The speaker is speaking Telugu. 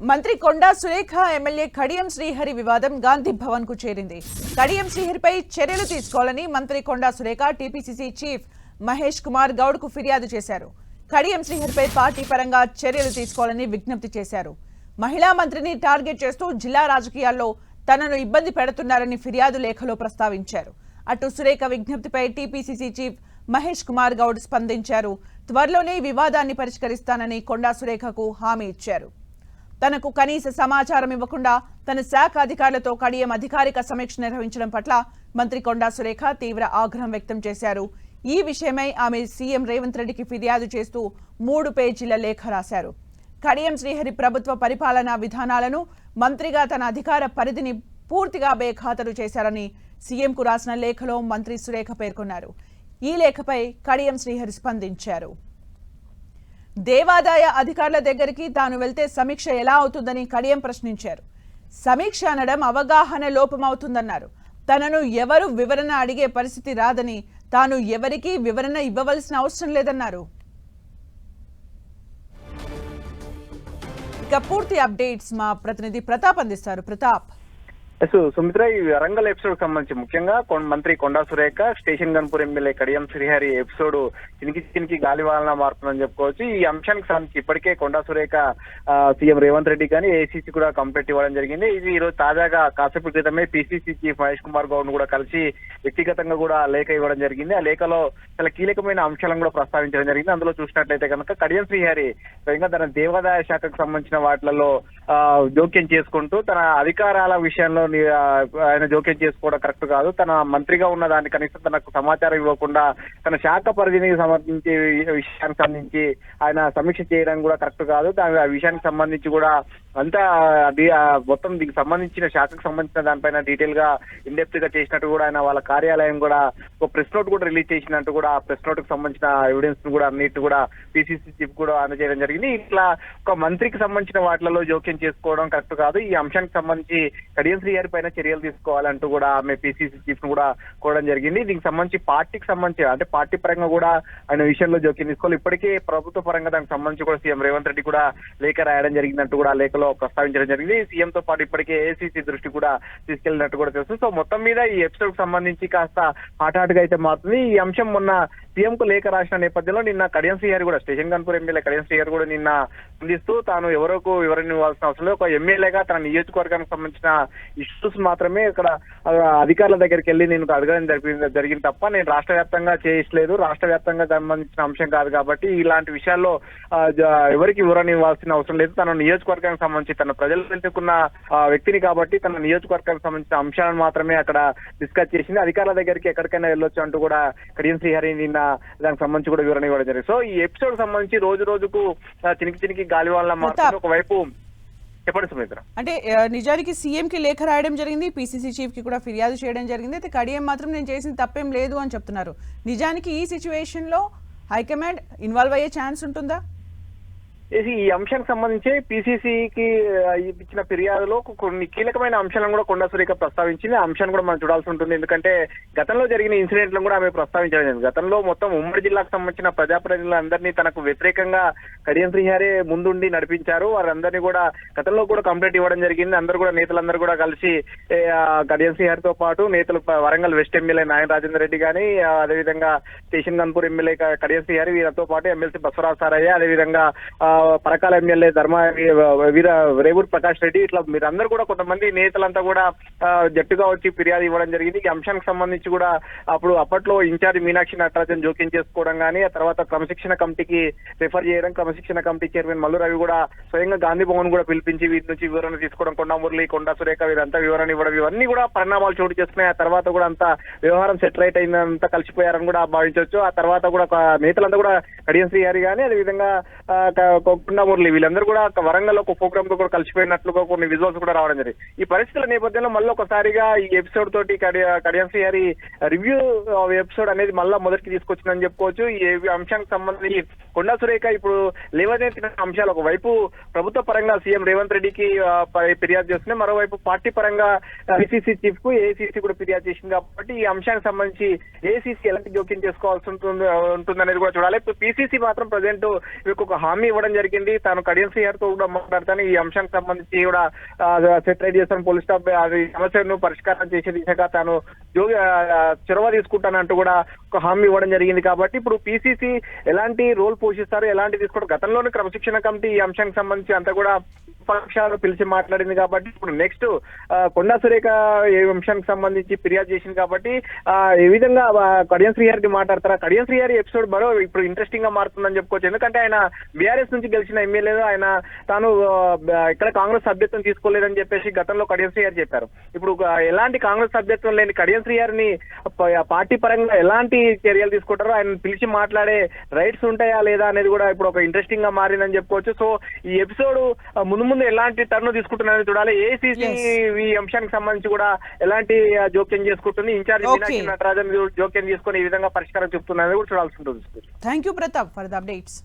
మంత్రి కొండా సురేఖ ఎమ్మెల్యే కడియం శ్రీహరి వివాదం గాంధీ భవన్ కు చేరింది. కడియం శ్రీహరిపై చర్యలు తీసుకోవాలని మంత్రి కొండా సురేఖ టీపీసీసీ చీఫ్ మహేష్ కుమార్ గౌడ్ కు ఫిర్యాదు చేశారు. కడియం శ్రీహరిపై పార్టీ పరంగా చర్యలు తీసుకోవాలని విజ్ఞప్తి చేశారు. మహిళా మంత్రిని టార్గెట్ చేస్తూ జిల్లా రాజకీయాల్లో తనను ఇబ్బంది పెడుతున్నారని ఫిర్యాదు లేఖలో ప్రస్తావించారు. అటు సురేఖ విజ్ఞప్తిపై టీపీసీసీ చీఫ్ మహేష్ కుమార్ గౌడ్ స్పందించారు. త్వరలోనే వివాదాన్ని పరిష్కరిస్తానని కొండా సురేఖకు హామీ ఇచ్చారు. తనకు కనీస సమాచారం ఇవ్వకుండా తన శాఖ అధికారులతో కడియం అధికారిక సమీక్ష నిర్వహించడం పట్ల మంత్రి కొండా సురేఖ తీవ్ర ఆగ్రహం వ్యక్తం చేశారు. ఈ విషయమై ఆమె సీఎం రేవంత్ రెడ్డికి ఫిర్యాదు చేస్తూ 3 పేజీల లేఖ రాశారు. కడియం శ్రీహరి ప్రభుత్వ పరిపాలనా విధానాలను, మంత్రిగా తన అధికార పరిధిని పూర్తిగా బేఖాతరు చేశారని సీఎంకు రాసిన లేఖలో మంత్రి సురేఖ పేర్కొన్నారు. ఈ లేఖపై కడియం శ్రీహరి స్పందించారు. దేవాదాయ అధికారుల దగ్గరికి తాను వెళ్తే సమీక్ష ఎలా అవుతుందని కడియం ప్రశ్నించారు. సమీక్ష అనడం అవగాహన లోపం అవుతుందన్నారు. తనను ఎవరు వివరణ అడిగే పరిస్థితి రాదని, తాను ఎవరికీ వివరణ ఇవ్వవలసిన అవసరం లేదన్నారు. ఇక పూర్తి అప్డేట్స్ మా ప్రతినిధి ప్రతాప్ అందిస్తారు. ప్రతాప్. సుమిత్ర, ఈ వరంగల్ ఎపిసోడ్ సంబంధించి ముఖ్యంగా మంత్రి Konda Surekha Station Ghanpur MLA Kadiyam Srihari episode చినికి గాలివాలన మారుతుందని చెప్పుకోవచ్చు. ఈ అంశానికి సంబంధించి ఇప్పటికే కొండా సురేఖ సీఎం రేవంత్ రెడ్డి కానీ ఏసీసీ కూడా కంప్లైంట్ ఇవ్వడం జరిగింది. ఇది ఈ రోజు తాజాగా కాసేపు క్రితమే పీసీసీ చీఫ్ మహేష్ కుమార్ గౌడ్ కూడా కలిసి వ్యక్తిగతంగా కూడా లేఖ ఇవ్వడం జరిగింది. ఆ లేఖలో చాలా కీలకమైన అంశాలను కూడా ప్రస్తావించడం జరిగింది. అందులో చూసినట్లయితే కనుక కడియం శ్రీహరి స్వయంగా తన దేవాదాయ శాఖకు సంబంధించిన వాటిలలో జోక్యం చేసుకుంటూ తన అధికారాల విషయంలో ఆయన జోక్యం చేసుకోవడం కరెక్ట్ కాదు. తన మంత్రిగా ఉన్న దాన్ని కనీసం తనకు సమాచారం ఇవ్వకుండా తన శాఖ పరిధిని సంబంధించి విషయానికి సంబంధించి ఆయన సమీక్ష చేయడం కూడా కరెక్ట్ కాదు. ఆ విషయానికి సంబంధించి కూడా అంతా మొత్తం దీనికి సంబంధించిన శాఖకు సంబంధించిన దానిపైన డీటెయిల్ గా ఇన్డెప్త్ గా చేసినట్టు కూడా ఆయన వాళ్ళ కార్యాలయం కూడా ఒక ప్రెస్ నోట్ కూడా రిలీజ్ చేసినట్టు కూడా ఆ ప్రెస్ నోట్ కు సంబంధించిన ఎవిడెన్స్ ను కూడా అన్నిటి కూడా పీసీసీ చీఫ్ కూడా అందజేయడం జరిగింది. ఇట్లా ఒక మంత్రికి సంబంధించిన వాటిలలో జోక్యం చేసుకోవడం కరెక్ట్ కాదు. ఈ అంశానికి సంబంధించి కడియం శ్రీహరి పైన చర్యలు తీసుకోవాలంటూ కూడా ఆమె పీసీసీ చీఫ్ ను కూడా కోరడం జరిగింది. దీనికి సంబంధించి పార్టీకి సంబంధించి అంటే పార్టీ పరంగా కూడా ఆయన విషయంలో జోక్యం తీసుకోవాలి. ఇప్పటికే ప్రభుత్వ పరంగా దానికి సంబంధించి కూడా సీఎం రేవంత్ రెడ్డి కూడా లేఖ రాయడం జరిగిందంటూ కూడా లేఖలో ప్రస్తావించడం జరిగింది. సీఎం తో పాటు ఇప్పటికే ఏసీసీ దృష్టి కూడా తీసుకెళ్లినట్టు కూడా తెలుసు. సో మొత్తం మీద ఈ ఎపిసోడ్ కు సంబంధించి కాస్త హాట్ గా అయితే మారుతుంది. ఈ అంశం మొన్న సీఎం కు లేఖ రాసిన నేపథ్యంలో నిన్న కడియం శ్రీహరి కూడా స్టేషన్ గన్పూర్ ఎమ్మెల్యే కడియం శ్రీహరి కూడా నిన్న స్పందిస్తూ తాను ఎవరికి వివరణ ఇవ్వాల్సిన అవసరం లేదు, ఒక ఎమ్మెల్యేగా తన నియోజకవర్గానికి సంబంధించిన ఇష్యూస్ మాత్రమే ఇక్కడ అధికారుల దగ్గరికి వెళ్ళి నేను అడగడం జరిగింది తప్ప నేను రాష్ట్ర వ్యాప్తంగా చేయట్లేదు, రాష్ట్ర వ్యాప్తంగా సంబంధించిన అంశం కాదు కాబట్టి ఇలాంటి విషయాల్లో ఎవరికి వివరణ ఇవ్వాల్సిన అవసరం లేదు. తన నియోజకవర్గానికి సంబంధించి తన ప్రజలు పెంచుకున్న వ్యక్తిని కాబట్టి తన నియోజకవర్గానికి సంబంధించిన అంశాలను మాత్రమే అక్కడ డిస్కస్ చేసింది. అధికారుల దగ్గరికి ఎక్కడికైనా వెళ్ళొచ్చు అంటూ కూడా కడియం శ్రీహరి నిన్న దానికి సంబంధించి కూడా వివరణ ఇవ్వడం జరిగింది. సో ఈ ఎపిసోడ్ సంబంధించి రోజు రోజుకు చినికి గాలివాలన మారుతుంది. ఒకవైపు చెప్పండి సుమిత్ర. అంటే నిజానికి సీఎం కి లేఖ రాయడం జరిగింది, పీసీసీ చీఫ్ కి కూడా ఫిర్యాదు చేయడం జరిగింది. అయితే కడియం మాత్రం నేను చేసిన తప్పేం లేదు అని చెప్తున్నారు. నిజానికి ఈ సిచ్యువేషన్ లో హైకమాండ్ ఇన్వాల్వ్ అయ్యే ఛాన్స్ ఉంటుందా? ఈ అంశానికి సంబంధించి పీసీసీకి ఇచ్చిన ఫిర్యాదులో కొన్ని కీలకమైన అంశాలను కూడా కొండా సురేఖ ప్రస్తావించింది. ఆ అంశాన్ని కూడా మనం చూడాల్సి ఉంటుంది. ఎందుకంటే గతంలో జరిగిన ఇన్సిడెంట్లను కూడా ఆమె ప్రస్తావించడం జరిగింది. గతంలో మొత్తం ఉమ్మడి జిల్లాకు సంబంధించిన ప్రజాప్రతినిధులందరినీ తనకు వ్యతిరేకంగా కడియం శ్రీహరి ముందుండి నడిపించారు. వారందరినీ కూడా గతంలో కూడా కంప్లైంట్ ఇవ్వడం జరిగింది. అందరూ కూడా నేతలందరూ కూడా కలిసి కడియం శ్రీహరితో పాటు నేతలు వరంగల్ వెస్ట్ ఎమ్మెల్యే నాయన రాజేందర్ రెడ్డి కానీ, అదేవిధంగా స్టేషన్ గన్పూర్ ఎమ్మెల్యే కడియం శ్రీహరి, వీరితో పాటు ఎమ్మెల్సీ బసవరాజ్ సారయ్య, అదేవిధంగా పరకాల ఎమ్మెల్యే రేవూర్ ప్రకాష్ రెడ్డి, ఇట్లా మీరందరూ కూడా కొంతమంది నేతలంతా కూడా జట్టుగా వచ్చి ఫిర్యాదు ఇవ్వడం జరిగింది. ఈ అంశానికి సంబంధించి కూడా అప్పట్లో ఇన్ఛార్జ్ మీనాక్షి నటరాజన్ జోక్యం చేసుకోవడం కానీ, ఆ తర్వాత క్రమశిక్షణ కమిటీకి రిఫర్ చేయడం, క్రమశిక్షణ కమిటీ చైర్మన్ మల్లు రవి కూడా స్వయంగా గాంధీ భవన్ కూడా పిలిపించి వీటి నుంచి వివరణ తీసుకోవడం, కొండా మురళి, కొండా సురేఖ వీరంతా వివరణ ఇవ్వడం, ఇవన్నీ కూడా పరిణామాలు చోటు చేసుకున్నాయి. ఆ తర్వాత కూడా అంతా వ్యవహారం సెటిల్ రైట్ అయిందంతా కలిసిపోయారని కూడా భావించవచ్చు. ఆ తర్వాత కూడా నేతలంతా కూడా కడియం శ్రీహరి కానీ, అదేవిధంగా కొండా మురళి వీళ్ళందరూ కూడా వరంగల్ ఒక ప్రోగ్రామ్ తో కూడా కలిసిపోయినట్లుగా కొన్ని విజువల్స్ కూడా రావడం జరిగింది. ఈ పరిస్థితుల నేపథ్యంలో మళ్ళీ ఒకసారిగా ఈ ఎపిసోడ్ తోటి కడియం శ్రీహరి రివ్యూ ఎపిసోడ్ అనేది మళ్ళీ మొదటికి తీసుకొచ్చిందని చెప్పుకోవచ్చు. ఈ అంశానికి సంబంధించి కొండా సురేఖ ఇప్పుడు లేవనెత్తిన అంశాలు ఒకవైపు ప్రభుత్వ పరంగా సీఎం రేవంత్ రెడ్డికి ఫిర్యాదు చేస్తున్నాయి, మరోవైపు పార్టీ పరంగా పిసిసి చీఫ్ కు ఏసీసీ కూడా ఫిర్యాదు చేసింది. కాబట్టి ఈ అంశానికి సంబంధించి ఏసీసీ ఎలాంటి జోక్యం చేసుకోవాల్సి ఉంటుందనేది కూడా చూడాలి. ఇప్పుడు పిసిసి మాత్రం ప్రజెంట్ ఒక హామీ ఇవ్వడం జరిగింది. తాను కడియం శ్రీహరితో కూడా మాట్లాడతాను, ఈ అంశానికి సంబంధించి కూడా సెటిలైట్ చేస్తాను, పోలీస్ స్టాఫ్ అది సమస్యను పరిష్కారం చేసే దిశగా తాను చొరవ తీసుకుంటానంటూ కూడా ఒక హామీ ఇవ్వడం జరిగింది. కాబట్టి ఇప్పుడు పిసిసి ఎలాంటి రోల్ పోషిస్తారు, ఎలాంటి తీసుకోవడం, గతంలోనే క్రమశిక్షణ కమిటీ ఈ అంశానికి సంబంధించి అంతా కూడా పక్షాలు పిలిచి మాట్లాడింది. కాబట్టి ఇప్పుడు నెక్స్ట్ కొండా సురేఖ ఏ అంశానికి సంబంధించి ఫిర్యాదు చేసింది. కాబట్టి ఏ విధంగా కడియం శ్రీహరికి మాట్లాడతారా, కడియం శ్రీహరి ఎపిసోడ్ మరో ఇప్పుడు ఇంట్రెస్టింగ్ గా మారుతుందని చెప్పుకోవచ్చు. ఎందుకంటే ఆయన బీఆర్ఎస్ నుంచి గెలిచిన ఎమ్మెల్యే, ఆయన తాను ఇక్కడ కాంగ్రెస్ సభ్యత్వం తీసుకోలేదని చెప్పేసి గతంలో కడియం శ్రీహరి చెప్పారు. ఇప్పుడు ఎలాంటి కాంగ్రెస్ సభ్యత్వం లేని కడియం శ్రీహరిని పార్టీ పరంగా ఎలాంటి చర్యలు తీసుకుంటారో, ఆయన పిలిచి మాట్లాడే రైట్స్ ఉంటాయా లేదా అనేది కూడా ఇప్పుడు ఒక ఇంట్రెస్టింగ్ గా మారిందని చెప్పుకోవచ్చు. సో ఈ ఎపిసోడ్ ముందు ఎలాంటి టర్న్ తీసుకుంటున్నారని చూడాలి. ఏఐసీసీ ఈ అంశానికి సంబంధించి కూడా ఎలాంటి జోక్యం చేసుకుంటుంది, ఇన్ఛార్జ్ మీనాక్షి నటరాజన్ జోక్యం తీసుకుని ఈ విధంగా పరిష్కారం చెప్తున్నది కూడా చూడాల్సి ఉంటుంది. Thank you Pratap for the updates.